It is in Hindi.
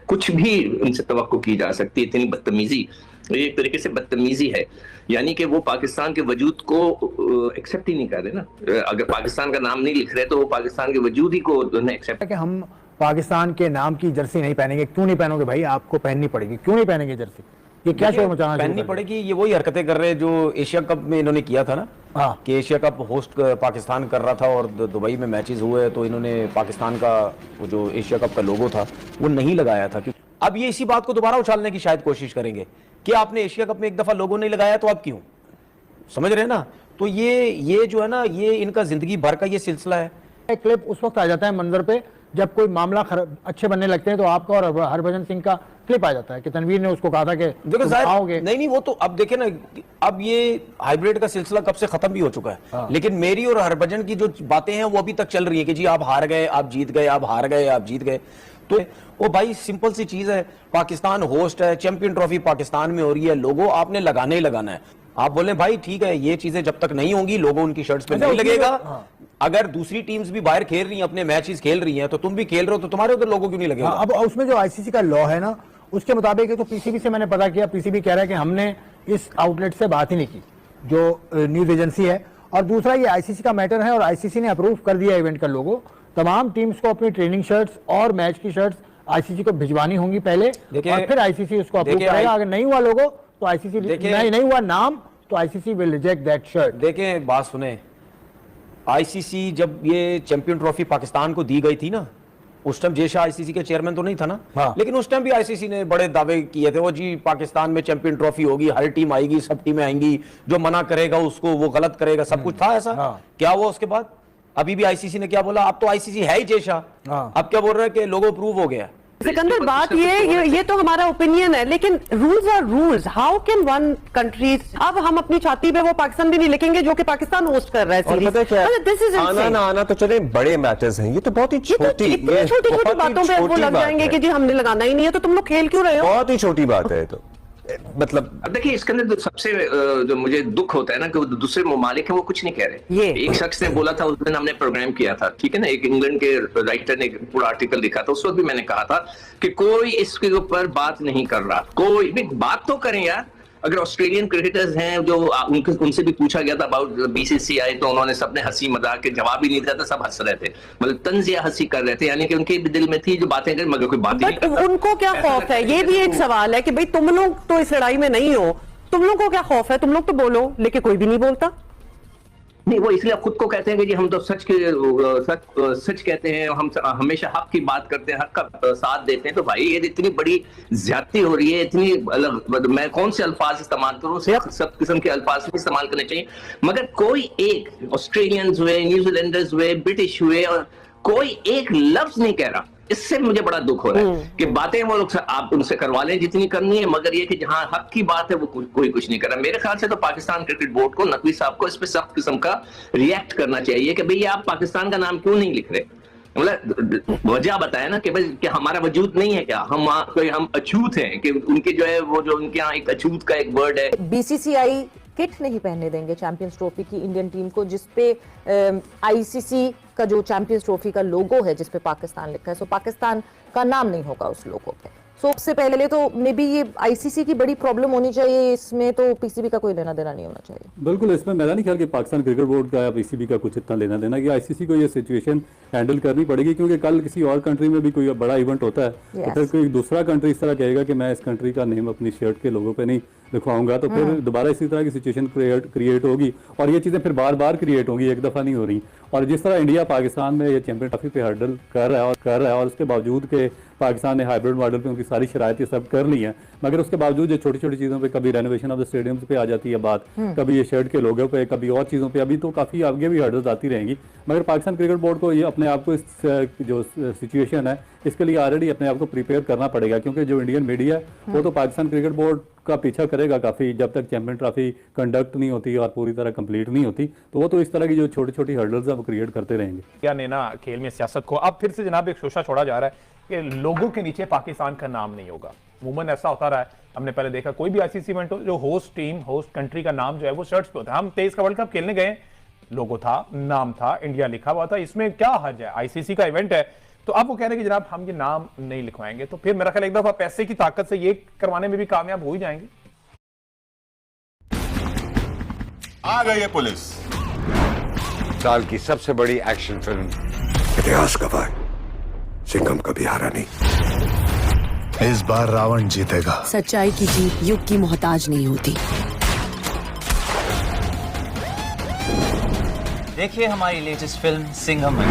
कुछ भी उनसे तवक्को की जा सकती है। इतनी बदतमीजी, ये एक तरीके से बदतमीजी है, यानी कि वो पाकिस्तान के वजूद को एक्सेप्ट ही नहीं कर रहे ना। अगर पाकिस्तान का नाम नहीं लिख रहे तो वो पाकिस्तान के वजूद ही को एक्सेप्ट। कि हम पाकिस्तान के नाम की जर्सी नहीं पहनेंगे। क्यों नहीं पहनोगे भाई, आपको पहननी पड़ेगी, क्यों नहीं पहनेंगे जर्सी? ये क्या शोर मचाना पहननी पड़ेगी? ये वही हरकतें कर रहे हैं जो एशिया कप में इन्होंने किया था ना। हाँ, कि एशिया कप होस्ट पाकिस्तान कर रहा था और दुबई में मैचेस हुए तो इन्होंने पाकिस्तान का वो जो एशिया कप का लोगो था वो नहीं लगाया था। अब ये इसी बात को दोबारा उछालने की शायद कोशिश करेंगे कि आपने एशिया कप में एक दफा लोगो नहीं लगाया तो अब क्यों, समझ रहे हैं ना? तो ये जो है ना, ये इनका जिंदगी भर का ये सिलसिला है। एक क्लिप उस वक्त आ जाता है मंजर पे जब कोई मामला अच्छे बनने लगते हैं, तो आपका और हरभजन सिंह का क्लिप आ जाता है कि तनवीर ने उसको कहा था कि देखो आओगे। नहीं वो तो अब देखे ना, अब ये हाइब्रिड का सिलसिला कब से खत्म भी हो चुका है। हाँ। लेकिन मेरी और हरभजन की जो बातें हैं वो अभी तक चल रही है कि जी आप हार गए, आप जीत गए, आप हार गए, आप जीत गए। तो वो भाई सिंपल सी चीज है, पाकिस्तान होस्ट है, चैंपियन ट्रॉफी पाकिस्तान में हो रही है, लोगो आपने लगाना ही लगाना है। आप बोले भाई ठीक है, ये चीजें जब तक नहीं होंगी, लोगो उनकी शर्ट्स पे नहीं लगेगा। हाँ। अगर दूसरी टीम्स भी बाहर खेल रही हैं, अपने मैचेस खेल रही हैं, तो तुम भी खेल रहे हो तो तुम्हारे उधर लोगों क्यों नहीं लगेगा? हाँ, अब उसमें जो आईसीसी का लॉ है ना, उसके मुताबिक है। तो पीसीबी से मैंने पता किया, पीसीबी कह रहा है कि हमने इस आउटलेट से बात ही नहीं की जो न्यूज एजेंसी है। और दूसरा ये आईसीसी का मैटर है और आईसीसी ने अप्रूव कर दिया इवेंट का लोगो। तमाम टीम्स को अपनी ट्रेनिंग शर्ट्स और मैच की शर्ट्स आईसीसी को भिजवानी होंगी पहले, और फिर आईसीसी उसको अप्रूव करेगा। अगर नहीं हुआ लोगो तो आईसीसी, नहीं हुआ नाम तो ICC will reject that shirt. देखें, बात सुने, आईसीसी जब ये चैंपियन ट्रॉफी पाकिस्तान को दी गई थी ना, उस टाइम जय शाह आईसीसी के चेयरमैन तो नहीं था ना। हाँ। लेकिन उस टाइम भी आईसीसी ने बड़े दावे किए थे, वो जी पाकिस्तान में चैंपियन ट्रॉफी होगी, हर टीम आएगी, सब टीमें आएंगी, जो मना करेगा उसको वो गलत करेगा, सब कुछ था ऐसा। हाँ। क्या हुआ उसके बाद? अभी भी आईसीसी ने क्या बोला? अब तो आईसीसी है ही जय शाह। हाँ। अब क्या बोल रहे हैं कि लोगो अप्रूव हो गया। सिकंदर, बात ये तो हमारा ओपिनियन है, लेकिन rules are rules. How can one country, अब हम अपनी छाती पे वो पाकिस्तान भी नहीं लिखेंगे जो कि पाकिस्तान होस्ट कर रहा है सीरीज। दिस इज आना ना आना तो चले, बड़े मैटर्स हैं, ये तो बहुत ही छोटी छोटी बातों पे वो लग जाएंगे कि जी हमने लगाना ही नहीं है, तो तुम लोग खेल क्यों रहे हो? बहुत ही छोटी बात है। तो मतलब अब देखिए, इसके अंदर तो सबसे जो मुझे दुख होता है ना कि वो दूसरे ममालिक हैं वो कुछ नहीं कह रहे। एक शख्स ने बोला था, उस दिन हमने प्रोग्राम किया था, ठीक है ना, एक इंग्लैंड के राइटर ने पूरा आर्टिकल लिखा था, उस वक्त भी मैंने कहा था कि कोई इसके ऊपर बात नहीं कर रहा। कोई भी बात तो करें यार। अगर ऑस्ट्रेलियन क्रिकेटर्स हैं जो उनसे भी पूछा गया था अबाउट बीसीसीआई, तो उन्होंने सबने हंसी मजाक के जवाब ही नहीं दिया था, सब हंस रहे थे, मतलब तंजिया हंसी कर रहे थे, यानी कि उनके दिल में थी जो बातें कर, मगर कोई बात ही नहीं। उनको क्या खौफ है? ये भी एक सवाल है कि भाई तुम लोग तो इस लड़ाई में नहीं हो, तुम लोग को क्या खौफ है? तुम लोग तो बोलो, लेकिन कोई भी नहीं बोलता। नहीं, वो इसलिए खुद को कहते हैं कि जी हम तो सच कहते हैं, हम हमेशा हक की बात करते हैं, हक का साथ देते हैं। तो भाई ये इतनी बड़ी ज्यादती हो रही है, इतनी अलग, मैं कौन से अल्फाज इस्तेमाल करूं? सब किस्म के अल्फाज भी इस्तेमाल करने चाहिए, मगर कोई एक ऑस्ट्रेलियंस हुए, न्यूजीलैंडर्स हुए, ब्रिटिश हुए, और कोई एक लफ्ज नहीं कह रहा। इससे मुझे बड़ा दुख हो रहा है कि बातें वो लोग आप उनसे करवा लें जितनी करनी है, मगर ये कि जहां हक की बात है वो कोई कुछ नहीं कर रहा। मेरे ख्याल से तो पाकिस्तान क्रिकेट बोर्ड को, नकवी साहब को इस पे सख्त किस्म का रिएक्ट करना चाहिए कि भाई आप पाकिस्तान का नाम क्यों नहीं लिख रहे। मतलब वजह बताया ना कि भाई कि हमारा वजूद नहीं है क्या, हम अछूत हैं, कि उनके जो है वो जो उनके यहाँ एक अछूत का एक वर्ड है। बीसीसीआई किट नहीं पहनने देंगे चैंपियंस ट्रॉफी की इंडियन टीम को, जिसपे आईसीसी का जो चैंपियंस ट्रॉफी का लोगो है जिसपे पाकिस्तान लिखा है, सो पाकिस्तान का नाम नहीं होगा उस लोगो पे। सो सबसे पहले तो मे बी ये आईसीसी की बड़ी प्रॉब्लम होनी चाहिए, इसमें तो पीसीबी का कोई लेना देना नहीं होना चाहिए। बिल्कुल, इसमें मेरा नहीं ख्याल कि पाकिस्तान क्रिकेट बोर्ड का या पीसीबी का कुछ इतना लेना देना, कि आईसीसी को ये सिचुएशन हैंडल करनी पड़ेगी, क्योंकि कल किसी और कंट्री में भी कोई बड़ा इवेंट होता है तो फिर कोई दूसरा कंट्री इस तरह कहेगा कि मैं इस कंट्री का नेम अपनी शर्ट के लोगों पे नहीं लिखवाऊंगा, तो फिर दोबारा इसी तरह की सिचुएशन क्रिएट होगी, और ये चीज़ें फिर बार बार क्रिएट होंगी, एक दफ़ा नहीं हो रही। और जिस तरह इंडिया पाकिस्तान में ये चैंपियन ट्रॉफी पे हर्डल कर रहा है और उसके बावजूद के पाकिस्तान ने हाइब्रिड मॉडल पे उनकी सारी शरायतें सब कर ली हैं, मगर उसके बावजूद ये छोटी छोटी चीज़ों पे, कभी रेनोवेशन ऑफ द स्टेडियम्स पे आ जाती है बात, कभी ये शर्ट के लोगों पे, कभी और चीज़ों पे, अभी तो काफ़ी आगे भी हर्डल्स आती रहेंगी। मगर पाकिस्तान क्रिकेट बोर्ड को ये अपने आप को इस जो सिचुएशन है इसके लिए ऑलरेडी अपने आप को प्रिपेयर करना पड़ेगा, क्योंकि जो इंडियन मीडिया है वो तो पाकिस्तान क्रिकेट बोर्ड का पीछा करेगा काफ़ी, जब तक चैंपियन ट्रॉफी कंडक्ट नहीं होती और पूरी तरह कंप्लीट नहीं होती, तो वो तो इस तरह की जो छोटी छोटी हर्डल्स है वो क्रिएट करते रहेंगे। क्या नेना खेल में सियासत को अब फिर से जनाब एक शोशा छोड़ा जा रहा है कि लोगों के नीचे पाकिस्तान का नाम नहीं होगा। अमूमन ऐसा होता रहा है, हमने पहले देखा कोई भी आईसीसी इवेंट हो, जो होस्ट टीम, होस्ट कंट्री का नाम जो है वो शर्ट्स पे होता है। हम 23 का वर्ल्ड कप खेलने गए, लोगो था, नाम था, इंडिया लिखा हुआ था, इसमें क्या हर्ज है? आईसीसी का इवेंट है, तो अब वो कह रहे हैं कि जनाब हम ये नाम नहीं लिखवाएंगे, तो फिर मेरा ख्याल एक दफा पैसे की ताकत से ये करवाने में भी कामयाब हो ही जाएंगे। आ गई है पुलिस। साल की सबसे बड़ी एक्शन फिल्म, इतिहास गवाह, सिंघम कभी हारा नहीं। इस बार रावण जीतेगा। सच्चाई की जीत युग की मोहताज नहीं होती। देखिए हमारी लेटेस्ट फिल्म सिंघम।